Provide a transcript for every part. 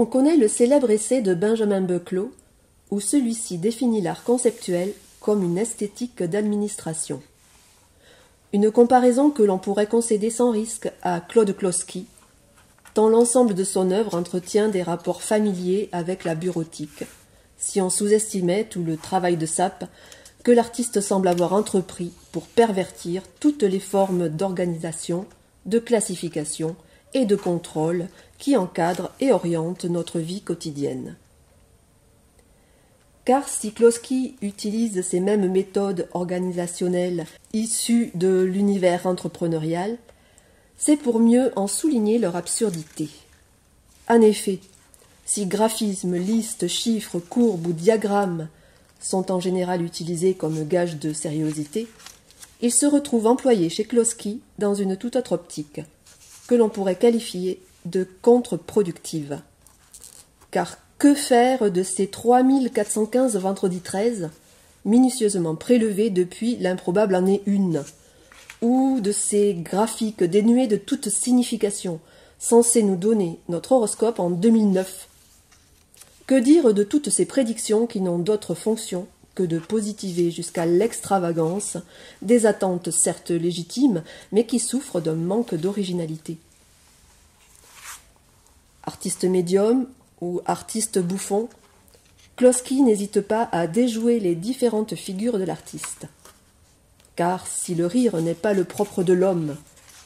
On connaît le célèbre essai de Benjamin Bucklow, où celui-ci définit l'art conceptuel comme une esthétique d'administration. Une comparaison que l'on pourrait concéder sans risque à Claude Klossky, tant l'ensemble de son œuvre entretient des rapports familiers avec la bureautique, si on sous-estimait tout le travail de sape que l'artiste semble avoir entrepris pour pervertir toutes les formes d'organisation, de classification et de contrôle qui encadrent et orientent notre vie quotidienne. Car si Klossky utilise ces mêmes méthodes organisationnelles issues de l'univers entrepreneurial, c'est pour mieux en souligner leur absurdité. En effet, si graphismes, listes, chiffres, courbes ou diagrammes sont en général utilisés comme gage de sérieuxité, ils se retrouvent employés chez Klossky dans une toute autre optique, que l'on pourrait qualifier de contre-productive. Car que faire de ces 3415 vendredi 13, minutieusement prélevés depuis l'improbable année 1, ou de ces graphiques dénués de toute signification, censés nous donner notre horoscope en 2009? Que dire de toutes ces prédictions qui n'ont d'autre fonction que de positiver jusqu'à l'extravagance des attentes certes légitimes, mais qui souffrent d'un manque d'originalité? Artiste médium ou artiste bouffon, Klossky n'hésite pas à déjouer les différentes figures de l'artiste. Car si le rire n'est pas le propre de l'homme,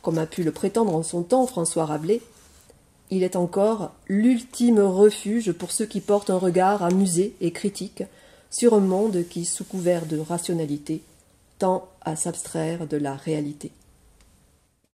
comme a pu le prétendre en son temps François Rabelais, il est encore l'ultime refuge pour ceux qui portent un regard amusé et critique sur un monde qui, sous couvert de rationalité, tend à s'abstraire de la réalité.